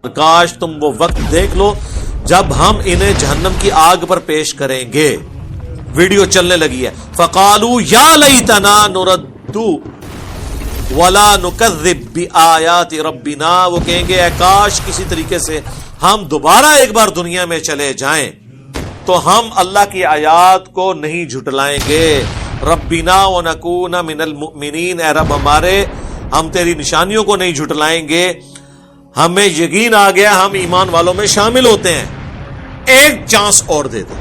کاش تم وہ وقت دیکھ لو جب ہم انہیں جہنم کی آگ پر پیش کریں گے. ویڈیو چلنے لگی ہے. فقالوا یا لیتنا نرد ولا نکذب بآیات ربنا. وہ کہیں گے اے کاش کسی طریقے سے ہم دوبارہ ایک بار دنیا میں چلے جائیں تو ہم اللہ کی آیات کو نہیں جھٹلائیں گے. ربنا ونکون من المؤمنین. اے رب ہمارے ہم تیری نشانیوں کو نہیں جھٹلائیں گے. ہمیں یقین آ گیا ہم ایمان والوں میں شامل ہوتے ہیں. ایک چانس اور دے دیں.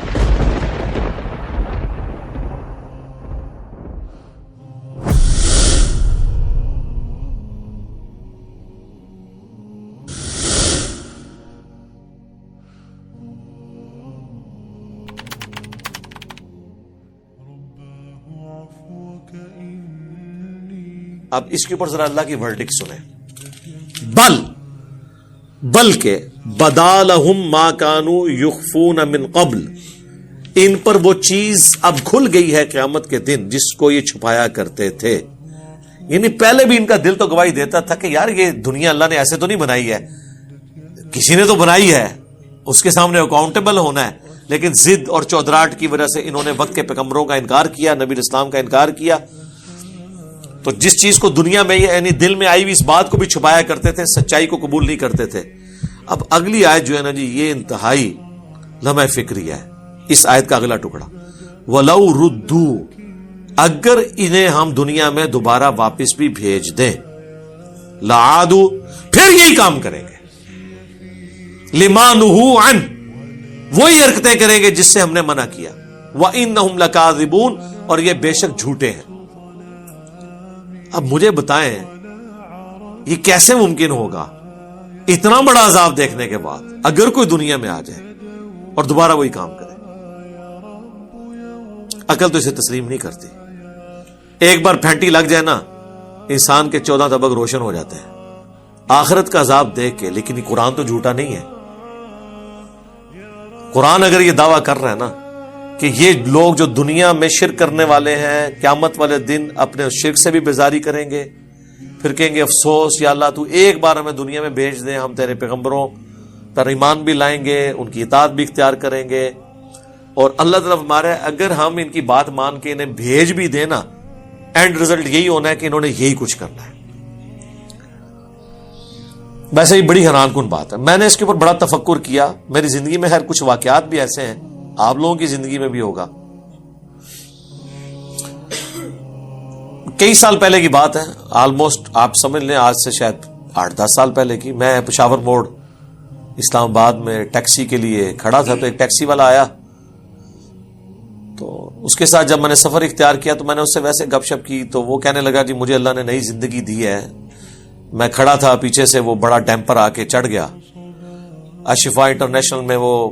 اب اس کے اوپر ذرا اللہ کی ورڈکٹ سنیں. بلکہ بدا لہم ما کانوا یخفون من قبل. ان پر وہ چیز اب کھل گئی ہے قیامت کے دن جس کو یہ چھپایا کرتے تھے. یعنی پہلے بھی ان کا دل تو گواہی دیتا تھا کہ یار یہ دنیا اللہ نے ایسے تو نہیں بنائی ہے, کسی نے تو بنائی ہے, اس کے سامنے اکاؤنٹیبل ہونا ہے. لیکن ضد اور چودراہٹ کی وجہ سے انہوں نے وقت کے پیغمبروں کا انکار کیا, نبی اسلام کا انکار کیا. تو جس چیز کو دنیا میں یعنی دل میں آئی ہوئی اس بات کو بھی چھپایا کرتے تھے, سچائی کو قبول نہیں کرتے تھے. اب اگلی آیت جو ہے نا جی, یہ انتہائی لمحہ فکری ہے. اس آیت کا اگلا ٹکڑا, وَلَوْ رُدُّوا. اگر انہیں ہم دنیا میں دوبارہ واپس بھی بھیج دیں, لَعَادُوا. پھر یہی کام کریں گے. لِمَا نُهُوا عَنْهُ. وہی حرکتیں کریں گے جس سے ہم نے منع کیا. وَإِنَّهُمْ لَكَاذِبُونَ. اور یہ بے شک جھوٹے ہیں. اب مجھے بتائیں یہ کیسے ممکن ہوگا اتنا بڑا عذاب دیکھنے کے بعد اگر کوئی دنیا میں آ جائے اور دوبارہ وہی کام کرے. عقل تو اسے تسلیم نہیں کرتی. ایک بار پھینٹی لگ جائے نا, انسان کے 14 طبق روشن ہو جاتے ہیں آخرت کا عذاب دیکھ کے. لیکن یہ قرآن تو جھوٹا نہیں ہے. قرآن اگر یہ دعویٰ کر رہا ہے نا کہ یہ لوگ جو دنیا میں شرک کرنے والے ہیں قیامت والے دن اپنے شرک سے بھی بیزاری کریں گے, پھر کہیں گے افسوس یا اللہ تو ایک بار ہمیں دنیا میں بھیج دیں, ہم تیرے پیغمبروں پر ایمان بھی لائیں گے, ان کی اطاعت بھی اختیار کریں گے. اور اللہ تعالیٰ ہمارے اگر ہم ان کی بات مان کے انہیں بھیج بھی دیں نا, اینڈ رزلٹ یہی ہونا ہے کہ انہوں نے یہی کچھ کرنا ہے. ویسے ہی بڑی حیران کن بات ہے. میں نے اس کے اوپر بڑا تفکر کیا. میری زندگی میں کچھ واقعات بھی ایسے ہیں, آپ لوگوں کی زندگی میں بھی ہوگا. کئی سال پہلے کی بات ہے, آلموسٹ آپ سمجھ لیں آج سے شاید 8-10 سال پہلے کی. میں پشاور موڑ اسلام آباد میں ٹیکسی کے لیے کھڑا تھا, تو ایک ٹیکسی والا آیا. تو اس کے ساتھ جب میں نے سفر اختیار کیا تو میں نے اس سے ویسے گپ شپ کی. تو وہ کہنے لگا جی مجھے اللہ نے نئی زندگی دی ہے. میں کھڑا تھا, پیچھے سے وہ بڑا ڈیمپر آ کے چڑھ گیا. اشفا انٹرنیشنل میں وہ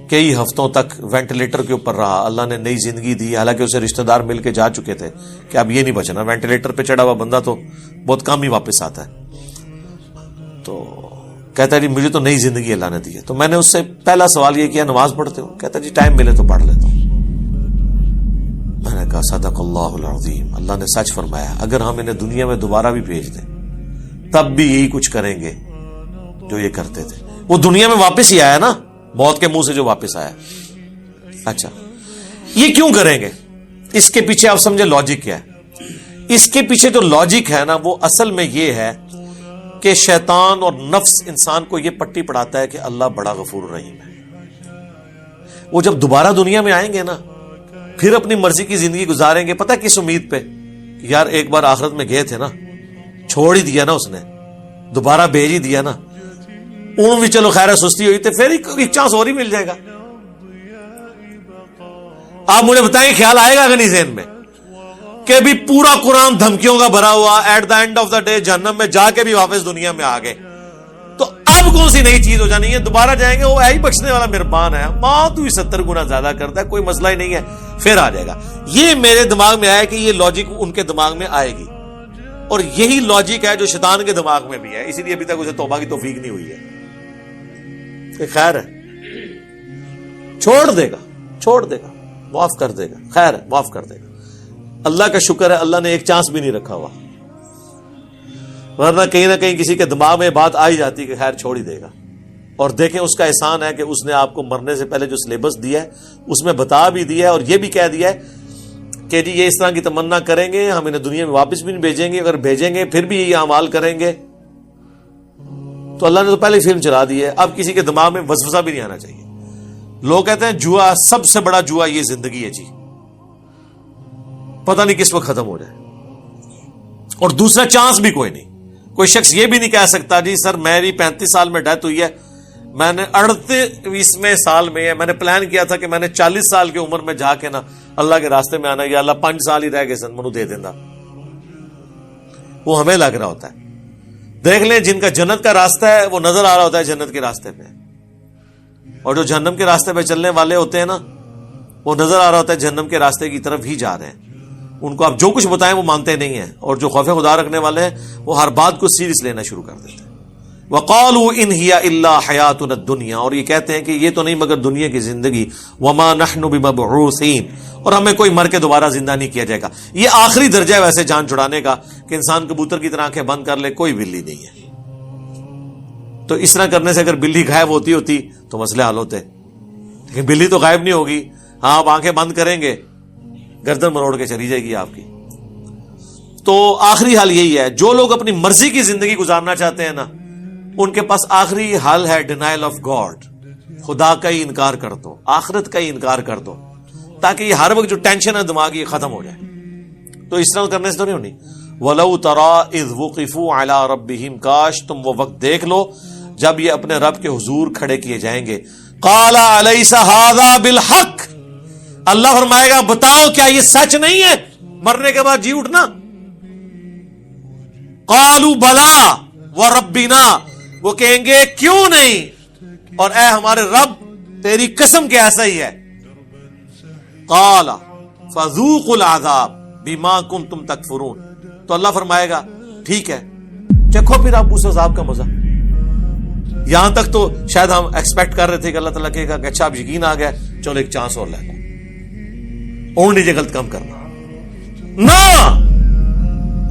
کئی ہفتوں تک وینٹیلیٹر کے اوپر رہا. اللہ نے نئی زندگی دی, حالانکہ اسے رشتہ دار مل کے جا چکے تھے کہ اب یہ نہیں بچنا. وینٹیلیٹر پہ چڑھا ہوا بندہ تو بہت کم ہی واپس آتا ہے. تو کہتا ہے جی مجھے تو نئی زندگی اللہ نے دی ہے. تو میں نے اس سے پہلا سوال یہ کیا, نماز پڑھتے ہو؟ کہتا جی ٹائم ملے تو پڑھ لیتا ہوں. میں نے کہا صدق اللہ العظیم. اللہ نے سچ فرمایا. اگر ہم انہیں دنیا میں دوبارہ بھی بھیج دیں تب بھی یہی کچھ کریں گے جو یہ کرتے تھے. وہ دنیا میں واپس ہی آیا نا, موت کے منہ سے جو واپس آیا. اچھا یہ کیوں کریں گے؟ اس کے پیچھے آپ سمجھے لاجک کیا ہے؟ اس کے پیچھے جو لاجک ہے نا وہ اصل میں یہ ہے کہ شیطان اور نفس انسان کو یہ پٹی پڑھاتا ہے کہ اللہ بڑا غفور رحیم ہے. وہ جب دوبارہ دنیا میں آئیں گے نا پھر اپنی مرضی کی زندگی گزاریں گے. پتہ کس امید پہ؟ کہ یار ایک بار آخرت میں گئے تھے نا, چھوڑ ہی دیا نا اس نے, دوبارہ بھیج ہی دیا نا, ان بھی چلو خیر سستی ہوئی تو پھر ایک چانس اور ہی مل جائے گا. آپ مجھے بتائیں خیال آئے گا کہ نہیں ذہن میں کہ بھی پورا قرآن دھمکیوں کا بھرا ہوا, at the end of the day جہنم میں جا کے بھی واپس دنیا میں آ گئے تو اب کون سی نئی چیز ہو جانی ہے؟ دوبارہ جائیں گے, وہ ہے ہی بخشنے والا مہربان ہے, ماں تو ہی 70 گنا زیادہ کرتا ہے, کوئی مسئلہ ہی نہیں ہے, پھر آ جائے گا. یہ میرے دماغ میں آیا کہ یہ لاجک ان کے دماغ میں آئے گی, اور یہی لاجک ہے جو شیطان کے دماغ میں بھی ہے. اسی لیے ابھی تک اسے توبہ کی توفیق نہیں ہوئی ہے. کہ خیر ہے, چھوڑ دے گا, معاف کر دے گا, خیر ہے معاف کر دے گا. اللہ کا شکر ہے اللہ نے ایک چانس بھی نہیں رکھا ہوا, ورنہ کہیں نہ کہیں کسی کے دماغ میں بات آ ہی جاتی کہ خیر چھوڑ ہی دے گا. اور دیکھیں اس کا احسان ہے کہ اس نے آپ کو مرنے سے پہلے جو سلیبس دیا ہے اس میں بتا بھی دیا ہے اور یہ بھی کہہ دیا ہے کہ جی یہ اس طرح کی تمنا کریں گے، ہم انہیں دنیا میں واپس بھی نہیں بھیجیں گے، اگر بھیجیں گے پھر بھی یہ اعمال کریں گے. تو اللہ نے تو پہلے فلم چلا دی ہے، اب کسی کے دماغ میں وسوسہ بھی نہیں آنا چاہیے. لوگ کہتے ہیں جوا، سب سے بڑا جوا یہ زندگی ہے جی، پتہ نہیں کس وقت ختم ہو جائے، اور دوسرا چانس بھی کوئی نہیں. کوئی شخص یہ بھی نہیں کہہ سکتا جی سر میری 35 سال میں ڈیتھ ہوئی ہے، میں نے 38ویں سال میں ہے، میں نے پلان کیا تھا کہ میں نے 40 سال کی عمر میں جا کے نا اللہ کے راستے میں آنا، یا اللہ 5 سال ہی رہ گئے سن منو دے دینا. وہ ہمیں لگ رہا ہوتا ہے. دیکھ لیں جن کا جنت کا راستہ ہے وہ نظر آ رہا ہوتا ہے جنت کے راستے پہ، اور جو جہنم کے راستے پہ چلنے والے ہوتے ہیں نا وہ نظر آ رہا ہوتا ہے جہنم کے راستے کی طرف ہی جا رہے ہیں. ان کو آپ جو کچھ بتائیں وہ مانتے نہیں ہیں، اور جو خوف خدا رکھنے والے ہیں وہ ہر بات کو سیریس لینا شروع کر دیتے ہیں. وَقَالُوا إِنْ هِيَ إِلَّا حَيَاتُنَا الدُّنْيَا، اور یہ کہتے ہیں کہ یہ تو نہیں مگر دنیا کی زندگی، وَمَا نَحْنُ بِمَبْعُوثِينَ، اور ہمیں کوئی مر کے دوبارہ زندہ نہیں کیا جائے گا. یہ آخری درجہ ہے ویسے جان چھڑانے کا کہ انسان کبوتر کی طرح آنکھیں بند کر لے، کوئی بلی نہیں ہے. تو اس طرح کرنے سے اگر بلی غائب ہوتی تو مسئلے حل ہوتے، لیکن بلی تو غائب نہیں ہوگی. ہاں آپ آنکھیں بند کریں گے گردن مروڑ کے چلی جائے گی آپ کی. تو آخری حل یہی ہے. جو لوگ اپنی مرضی کی زندگی گزارنا چاہتے ہیں نا ان کے پاس آخری حل ہے ڈینائل آف گاڈ، خدا کا ہی انکار کر دو، آخرت کا ہی انکار کر دو، تاکہ یہ ہر وقت جو ٹینشن ہے دماغ یہ ختم ہو جائے. تو اس طرح کرنے سے تو نہیں ہونی. وَلَوْ تَرَىٰ إِذْ وُقِفُوا عَلَىٰ رَبِّهِمْ، کاش تم وہ وقت دیکھ لو جب یہ اپنے رب کے حضور کھڑے کیے جائیں گے. قَالَ أَلَيْسَ هَٰذَا بِالْحَقِّ، اللہ فرمائے گا بتاؤ کیا یہ سچ نہیں ہے مرنے کے بعد جی اٹھنا؟ قَالُوا بَلَىٰ وَرَبِّنَا، وہ کہیں گے کیوں نہیں، اور اے ہمارے رب تیری قسم کہ ایسا ہی ہے. قَالَ فَذُوقُوا الْعَذَابَ بِمَا كُنتُمْ تَكْفُرُونَ، تو اللہ فرمائے گا ٹھیک ہے چکھو پھر آپ اس عذاب کا مزہ. یہاں تک تو شاید ہم ایکسپیکٹ کر رہے تھے کہ اللہ تعالیٰ کہے گا کہ اچھا اب یقین آ گیا چلو ایک چانس اور لے لو، اور نیچے غلط کام کرنا نہ.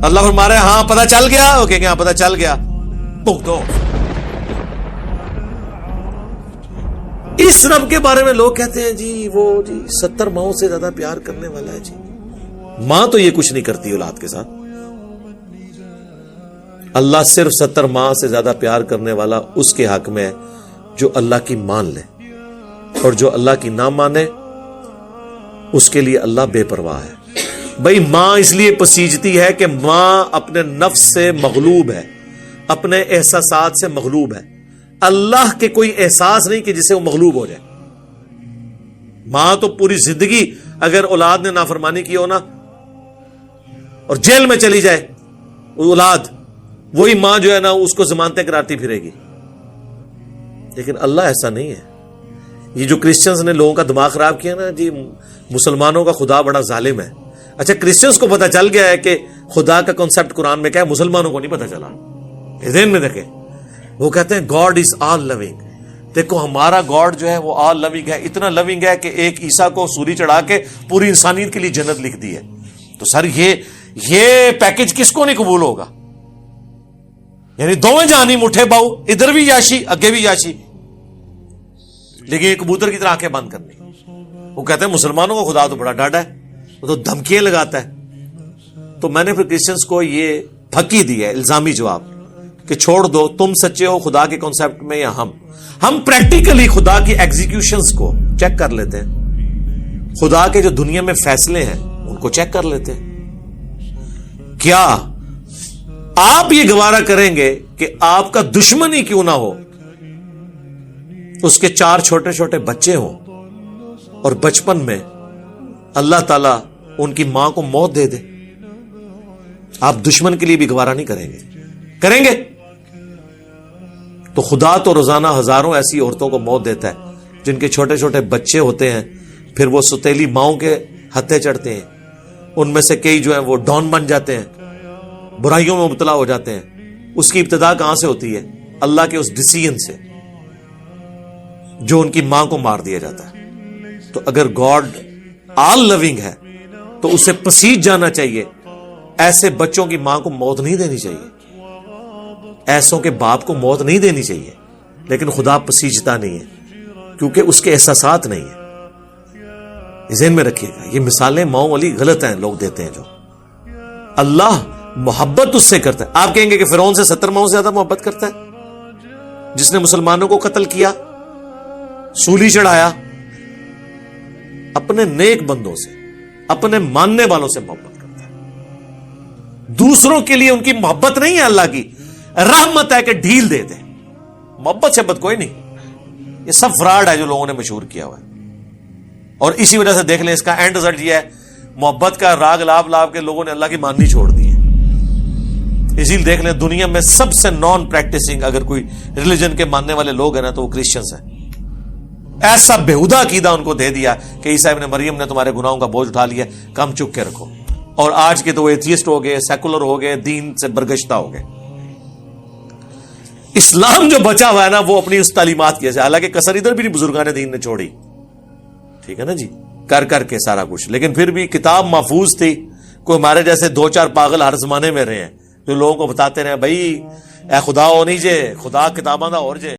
اللہ فرما رہے ہاں پتہ چل گیا، وہ کہیں گے ہاں پتہ چل گیا، بھگ دو. اس رب کے بارے میں لوگ کہتے ہیں جی وہ جی 70 ماؤں سے زیادہ پیار کرنے والا ہے. جی ماں تو یہ کچھ نہیں کرتی اولاد کے ساتھ، اللہ صرف 70 ماہ سے زیادہ پیار کرنے والا اس کے حق میں ہے جو اللہ کی مان لے، اور جو اللہ کی نہ مانے اس کے لیے اللہ بے پرواہ ہے. بھئی ماں اس لیے پسیجتی ہے کہ ماں اپنے نفس سے مغلوب ہے، اپنے احساسات سے مغلوب ہے. اللہ کے کوئی احساس نہیں کہ جسے وہ مغلوب ہو جائے. ماں تو پوری زندگی اگر اولاد نے نافرمانی کی ہو نا اور جیل میں چلی جائے اولاد، وہی ماں جو ہے نا اس کو ضمانتیں کراتی پھرے گی. لیکن اللہ ایسا نہیں ہے. یہ جو کرسچنز نے لوگوں کا دماغ خراب کیا نا جی مسلمانوں کا خدا بڑا ظالم ہے. اچھا کرسچنز کو پتا چل گیا ہے کہ خدا کا کنسپٹ قرآن میں کیا ہے، مسلمانوں کو نہیں پتا چلا. ذہن میں دیکھیں وہ کہتے ہیں گاڈ از آل لونگ. دیکھو ہمارا گاڈ جو ہے وہ آل لونگ ہے، اتنا لونگ ہے کہ ایک عیسیٰ کو سولی چڑھا کے پوری انسانیت کے لیے جنت لکھ دی ہے. تو سر یہ پیکج کس کو نہیں قبول ہوگا؟ یعنی دوویں جہانی مٹھے باؤ، ادھر بھی یاشی اگے بھی یاشی، لیکن یہ کبوتر کی طرح آنکھیں بند کرنی. وہ کہتے ہیں مسلمانوں کو خدا تو بڑا ڈاڈا ہے، وہ تو دھمکیاں لگاتا ہے. تو میں نے پھر کرسچنس کو یہ پھکی دی ہے الزامی جواب کہ چھوڑ دو، تم سچے ہو خدا کے کانسیپٹ میں یا ہم پریکٹیکلی خدا کی ایگزیکیوشنز کو چیک کر لیتے ہیں، خدا کے جو دنیا میں فیصلے ہیں ان کو چیک کر لیتے ہیں. کیا آپ یہ گوارا کریں گے کہ آپ کا دشمن ہی کیوں نہ ہو، اس کے 4 چھوٹے چھوٹے بچے ہوں اور بچپن میں اللہ تعالیٰ ان کی ماں کو موت دے دے، آپ دشمن کے لیے بھی گوارا نہیں کریں گے؟ تو خدا تو روزانہ ہزاروں ایسی عورتوں کو موت دیتا ہے جن کے چھوٹے چھوٹے بچے ہوتے ہیں، پھر وہ ستیلی ماؤں کے ہتھے چڑھتے ہیں، ان میں سے کئی جو ہیں وہ ڈان بن جاتے ہیں، برائیوں میں مبتلا ہو جاتے ہیں. اس کی ابتدا کہاں سے ہوتی ہے؟ اللہ کے اس ڈیسیژن سے جو ان کی ماں کو مار دیا جاتا ہے. تو اگر گاڈ آل لونگ ہے تو اسے پسیج جانا چاہیے. ایسے بچوں کی ماں کو موت نہیں دینی چاہیے، ایسوں کے باپ کو موت نہیں دینی چاہیے. لیکن خدا پسیجتا نہیں ہے کیونکہ اس کے احساسات نہیں ہیں. ذہن میں رکھیے گا, یہ مثالیں ماؤں والی غلط ہیں, لوگ دیتے ہیں جو. اللہ محبت اس سے کرتا ہے. آپ کہیں گے کہ فرعون سے 70 ماؤں سے زیادہ محبت کرتا ہے جس نے مسلمانوں کو قتل کیا, سولی چڑھایا. اپنے نیک بندوں سے, اپنے ماننے والوں سے محبت کرتا ہے. دوسروں کے لیے ان کی محبت نہیں ہے اللہ کی, رحمت ہے کہ ڈھیل دے دے. محبت شبت کوئی نہیں. یہ سب فراڈ ہے جو لوگوں نے مشہور کیا ہوا ہے. اور اسی وجہ سے دیکھ لیں اس کا اینڈ رزلٹ یہ ہے, محبت کا راگ لاب لاب کے لوگوں نے اللہ کی ماننی چھوڑ دی ہے. اسی لیے دیکھ لیں دنیا میں سب سے نان پریکٹسنگ اگر کوئی ریلیجن کے ماننے والے لوگ ہیں نا تو وہ کرسچنز ہیں. ایسا بےہودہ عقیدہ ان کو دے دیا کہ عیسیٰ ابن مریم نے تمہارے گناہوں کا بوجھ اٹھا لیا, کم چک کے رکھو. اور آج کے تو وہ ایتھیسٹ ہو گئے, سیکولر ہو گئے, دین سے برگشتہ ہو گئے. اسلام جو بچا ہوا ہے نا وہ اپنی اس تعلیمات کی, حالانکہ کسر ادھر بھی نہیں بزرگان دین نے چھوڑی, ٹھیک ہے نا جی, کر کے سارا کچھ. لیکن پھر بھی کتاب محفوظ تھی. کوئی ہمارے جیسے 2-4 پاگل ہر زمانے میں رہے ہیں جو لوگوں کو بتاتے رہے بھائی اے خدا ہو نہیں جے, خدا کتاباں دا اور جے.